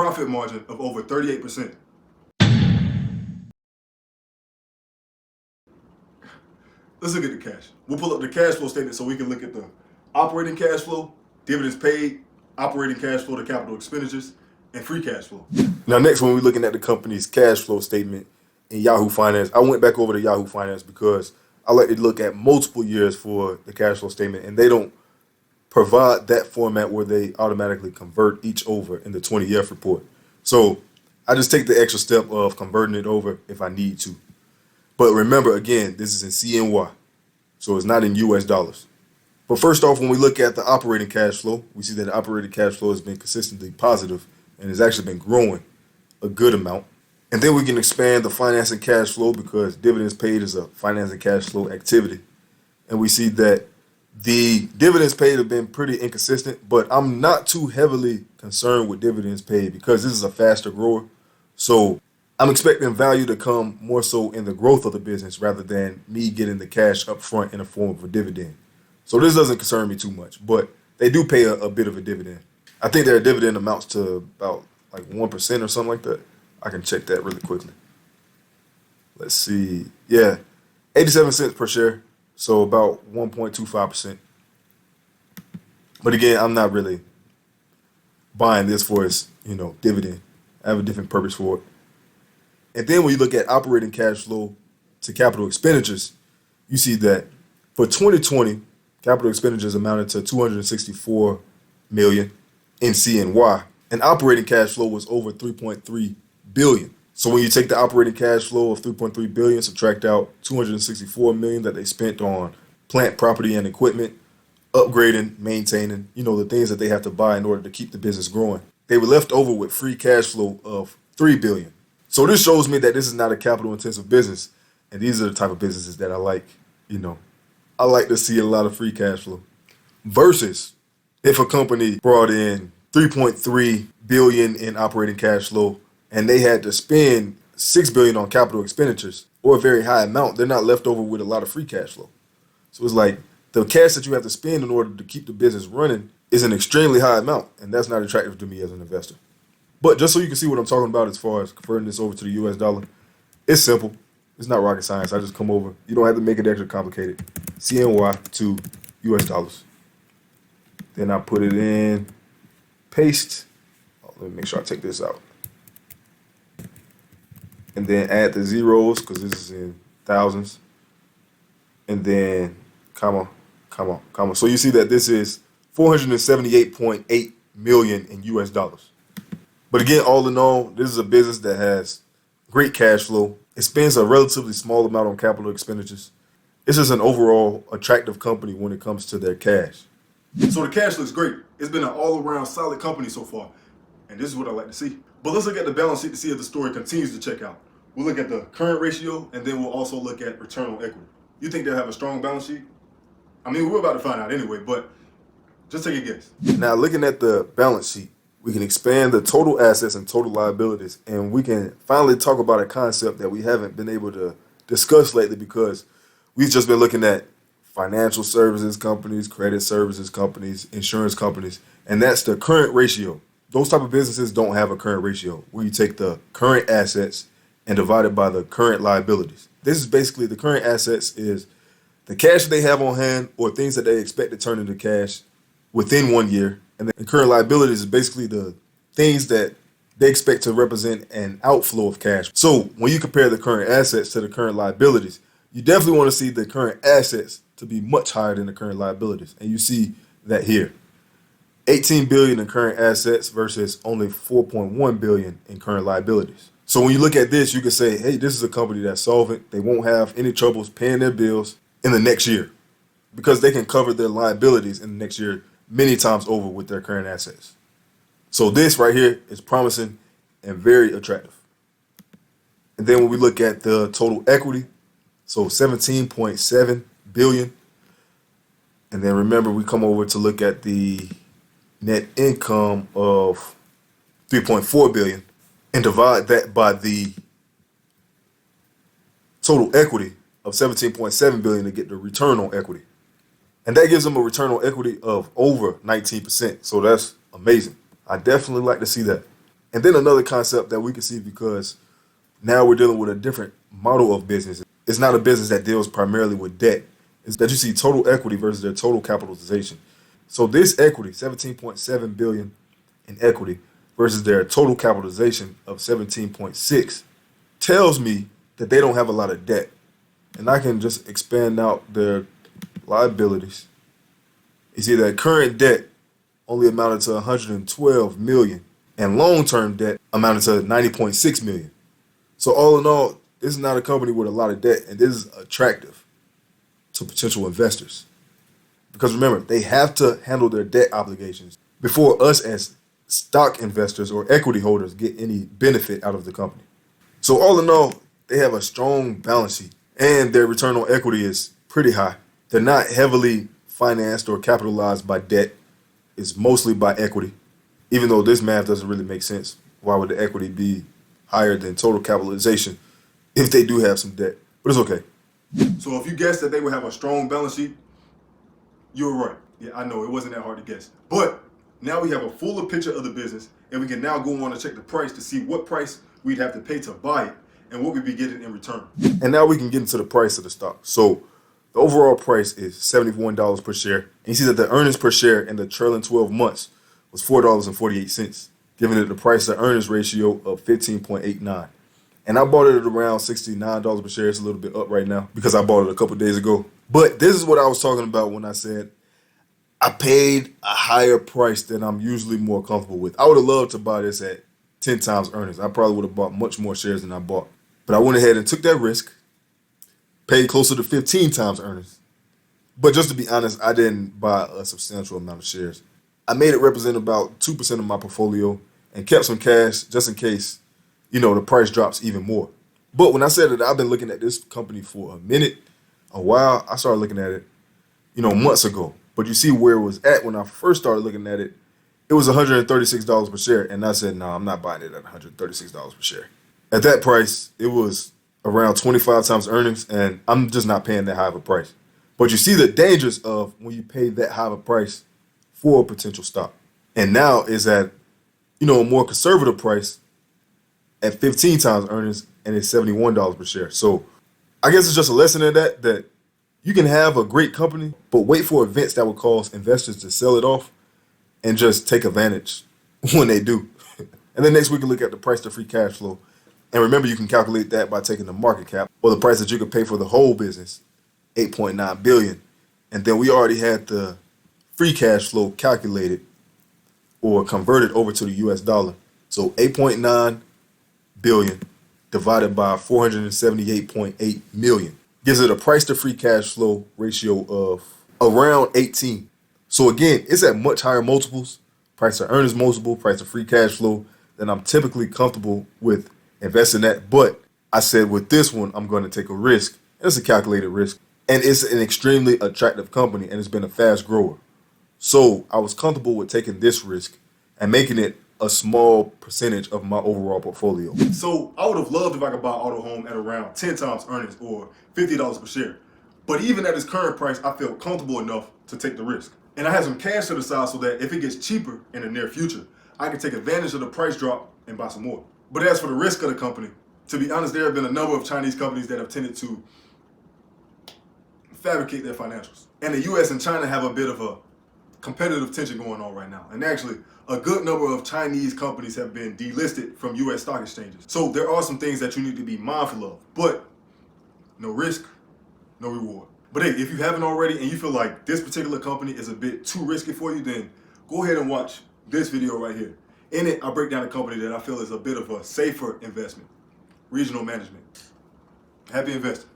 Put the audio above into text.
profit margin of over 38%. Let's look at the cash. We'll pull up the cash flow statement so we can look at the operating cash flow, dividends paid, operating cash flow to capital expenditures, and free cash flow. Now, next, when we're looking at the company's cash flow statement in Yahoo Finance, I went back over to Yahoo Finance because I like to look at multiple years for the cash flow statement, and they don't provide that format where they automatically convert each over in the 20F report. So I just take the extra step of converting it over if I need to. But remember, again, this is in CNY, so it's not in US dollars. But first off, when we look at the operating cash flow, we see that the operating cash flow has been consistently positive and has actually been growing a good amount. And then we can expand the financing cash flow because dividends paid is a financing cash flow activity. And we see that the dividends paid have been pretty inconsistent, but I'm not too heavily concerned with dividends paid because this is a faster grower. So I'm expecting value to come more so in the growth of the business rather than me getting the cash up front in the form of a dividend. So this doesn't concern me too much, but they do pay a bit of a dividend. I think their dividend amounts to about like 1% or something like that. I can check that really quickly. Let's see. Yeah, 87 cents per share, so about 1.25%. But again, I'm not really buying this for its, dividend. I have a different purpose for it. And then when you look at operating cash flow to capital expenditures, you see that for 2020, capital expenditures amounted to $264 million in CNY, and operating cash flow was over $3.3 billion. So when you take the operating cash flow of $3.3 billion, subtract out $264 million that they spent on plant, property, and equipment, upgrading, maintaining, the things that they have to buy in order to keep the business growing, they were left over with free cash flow of $3 billion. So this shows me that this is not a capital-intensive business, and these are the type of businesses that I like. I like to see a lot of free cash flow. Versus if a company brought in $3.3 billion in operating cash flow and they had to spend $6 billion on capital expenditures or a very high amount, they're not left over with a lot of free cash flow. So it's like the cash that you have to spend in order to keep the business running is an extremely high amount, and that's not attractive to me as an investor. But just so you can see what I'm talking about as far as converting this over to the US dollar, it's simple. It's not rocket science. I just come over. You don't have to make it extra complicated. CNY to US dollars. Then I put it in, paste. Let me make sure I take this out. And then add the zeros because this is in thousands. And then comma. So you see that this is 478.8 million in US dollars. But again, all in all, this is a business that has great cash flow. It spends a relatively small amount on capital expenditures. It's just an overall attractive company when it comes to their cash. So the cash looks great. It's been an all-around solid company so far. And this is what I like to see. But let's look at the balance sheet to see if the story continues to check out. We'll look at the current ratio, and then we'll also look at return on equity. You think they'll have a strong balance sheet? I mean, we're about to find out anyway, but just take a guess. Now, looking at the balance sheet, we can expand the total assets and total liabilities, and we can finally talk about a concept that we haven't been able to discuss lately because we've just been looking at financial services companies, credit services companies, insurance companies, and that's the current ratio. Those type of businesses don't have a current ratio where you take the current assets and divide it by the current liabilities. This is basically the current assets is the cash that they have on hand or things that they expect to turn into cash within 1 year. And the current liabilities is basically the things that they expect to represent an outflow of cash. So when you compare the current assets to the current liabilities, you definitely want to see the current assets to be much higher than the current liabilities. And you see that here. 18 billion in current assets versus only 4.1 billion in current liabilities. So when you look at this, you can say, hey, this is a company that's solvent. They won't have any troubles paying their bills in the next year because they can cover their liabilities in the next year many times over with their current assets. So this right here is promising and very attractive. And then when we look at the total equity, so 17.7 billion. And then remember, we come over to look at the net income of 3.4 billion and divide that by the total equity of 17.7 billion to get the return on equity. And that gives them a return on equity of over 19%. So that's amazing. I definitely like to see that. And then another concept that we can see, because now we're dealing with a different model of business. It's not a business that deals primarily with debt. It's that you see total equity versus their total capitalization. So this equity, 17.7 billion in equity versus their total capitalization of 17.6, tells me that they don't have a lot of debt. And I can just expand out their liabilities. You see that current debt only amounted to 112 million and long-term debt amounted to 90.6 million. So all in all, this is not a company with a lot of debt, and this is attractive to potential investors. Because remember, they have to handle their debt obligations before us as stock investors or equity holders get any benefit out of the company. So all in all, they have a strong balance sheet, and their return on equity is pretty high. They're not heavily financed or capitalized by debt. It's mostly by equity. Even though this math doesn't really make sense, why would the equity be higher than total capitalization if they do have some debt? But it's okay. So if you guessed that they would have a strong balance sheet, you're right. Yeah, I know, it wasn't that hard to guess. But now we have a fuller picture of the business, and we can now go on and check the price to see what price we'd have to pay to buy it and what we'd be getting in return. And now we can get into the price of the stock. So the overall price is $71 per share. And you see that the earnings per share in the trailing 12 months was $4.48, giving it a price to earnings ratio of 15.89. And I bought it at around $69 per share. It's a little bit up right now because I bought it a couple days ago. But this is what I was talking about when I said I paid a higher price than I'm usually more comfortable with. I would have loved to buy this at 10 times earnings. I probably would have bought much more shares than I bought. But I went ahead and took that risk, paid closer to 15 times earnings. But just to be honest, I didn't buy a substantial amount of shares. I made it represent about 2% of my portfolio and kept some cash just in case, the price drops even more. But when I said that I've been looking at this company for a while, I started looking at it, months ago. But you see where it was at when I first started looking at it, it was $136 per share. And I said, no, I'm not buying it at $136 per share. At that price, it was around 25 times earnings, and I'm just not paying that high of a price. But you see the dangers of when you pay that high of a price for a potential stock. And now is at, a more conservative price at 15 times earnings, and it's $71 per share. So I guess it's just a lesson in that you can have a great company, but wait for events that will cause investors to sell it off and just take advantage when they do. And then next we can look at the price to free cash flow. And remember, you can calculate that by taking the market cap or the price that you could pay for the whole business, $8.9 billion. And then we already had the free cash flow calculated or converted over to the US dollar. So 8.9 billion divided by 478.8 million gives it a price to free cash flow ratio of around 18. So again, it's at much higher multiples, price to earnings multiple, price to free cash flow, than I'm typically comfortable with investing at. But I said with this one, I'm going to take a risk. And it's a calculated risk. And it's an extremely attractive company, and it's been a fast grower. So I was comfortable with taking this risk and making it a small percentage of my overall portfolio. So I would have loved if I could buy AutoHome at around 10 times earnings or $50 per share. But even at its current price, I felt comfortable enough to take the risk. And I had some cash to the side so that if it gets cheaper in the near future, I can take advantage of the price drop and buy some more. But as for the risk of the company, to be honest, there have been a number of Chinese companies that have tended to fabricate their financials. And the US and China have a bit of a competitive tension going on right now. And actually, a good number of Chinese companies have been delisted from US stock exchanges. So there are some things that you need to be mindful of, but no risk, no reward. But hey, if you haven't already and you feel like this particular company is a bit too risky for you, then go ahead and watch this video right here. In it, I break down a company that I feel is a bit of a safer investment, Regional Management. Happy investing.